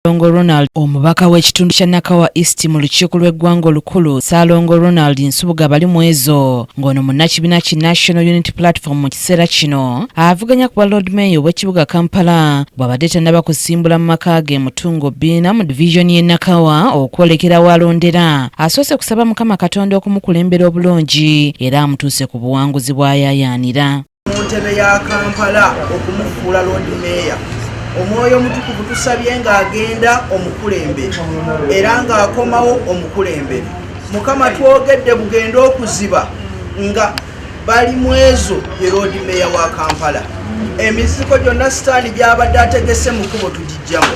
Ssaalongo Ronald omubaka w'ekitundu kya Nakawa East mu lukiiko lw'eggwanga olukulu Ssaalongo Ronald Nsubuga bali mu ezo ng'ono munnakibiina ki National Unity Platform mu kiseera kino avuganya ku bwa Lord Mayor w'ekibuga Kampala bw'abadde tannaba kusimbula mu maka ge Mutungo Biina mu division y'e Nakawa okwolekera w'alondera asoose kusaba Mukama Katonda okumukulembera obulungi era amutuuse ku buwanguzi bw'ayaayaanira. Mu ntebe ya Kampala okumufuula Lord Mayor omwoyo omutukuvu tusabye ng'agenda omukulembere era ng'akomawo omukulembere. Mukama twogedde bugenda okuziba nga bali mu ezo ye Lord Mayor wa Kampala. Emizigo gyonna sitaani gy'abadde ategese mu kkubo tugijjamu.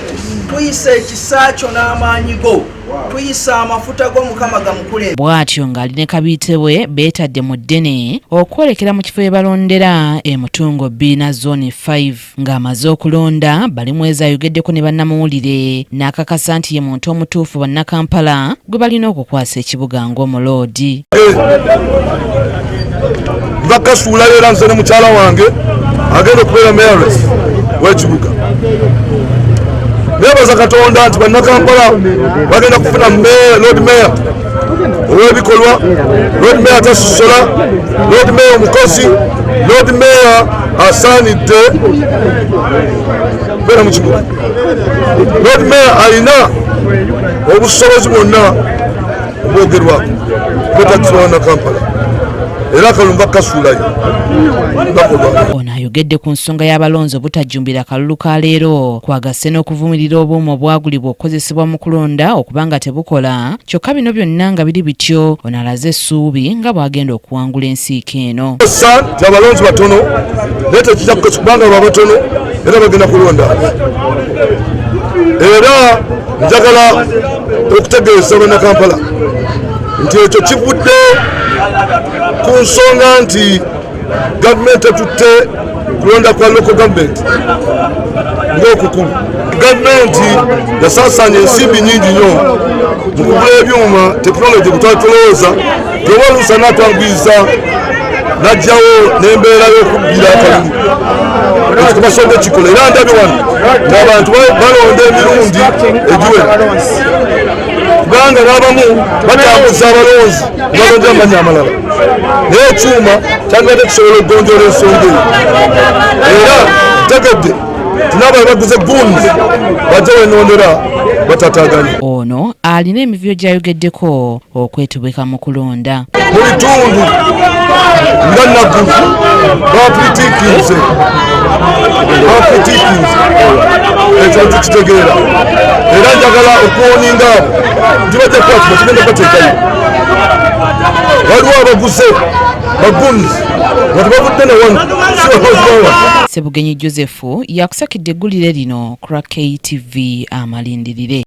Tuyisa ekisa kyo n'amaanyi go. Tuyisa amafuta g'Omukama gamukulembere. Bw'atyo ng'ali ne kabiite we beetadde mu ddene okwolekera mu kifo we balondera e Mutungo Biina Zone 5 ng'amaze okulonda bali mwezi ayogeddeko ne bannamawulire n'akakasa nti ye muntu omutuufu bannakampala gwe balina okukwasa ekibuga ng'omuloodi. Bakasuula leero nze ne mukyala wange agenda okubeera mayoress w'ekibuga. Nebaza Katonda nti bannakampala bagenda kufuna Lord Mayor ow'ebikolwa, Lord Mayor tasusola, Lord Mayor omukozi, Lord Mayor asaanidde kubeera mu kibuga. Lord Mayor alina obusobozi bwonna obwogerwako bwetakisobola Nakampala era akalumba kasuulayo bakolwa. Ono ayogedde ku nsonga y'abalonzi obutajjumbira akalulu ka leero kwagasse n'okuvumirira obuuma obwagulibwa okukozesebwa mu kulonda okubanga tebukola kyokka bino byonna nga biri bityo ono alaze essuubi nga bw'agenda okuwangula ensiiko eno. Nti abalonzi batono naye tekijja kukosa kubanga baba batono era bagenda kulonda. Era njagala okutegeeza bannakampala nti ekyo kivudde ku nsonga nti gavumenti etutte kulonda kwa local government ng'okukulu. Gavumenti yasaasaanya ensimbi nyingi nnyo mu kugula ebyuma tekinologi kutwatulowooza gyoba oluusa n'atwanguyiriza n'ajjawo n'embeera y'okubbira akalulu ekyo tebasonga ekikola. Era ndabye wano ng'abantu balonda emirundi egiwera kubanga n'abamu batambuza abalonzi balonda amannya amalala naye ekyuma kyandibadde kisobola okugonjoola ensonga eyo. Era tegedde tinaba baguze guns bajja wenondera batataaganye. Ono alina emivyo gy'ayogeddeko okwetubika mu kulonda. Mu bitundu nga Naguru bapitiikinze ekyo tukitegeera era njagala okuwoninga abo nti bajja kukwatibwa tugenda bateekayo. Waliwo abaguze baguns nga tebavudde ne wano Sebugenyi Joseph yakusakidde eggulire lino ku KTV Amalindilire.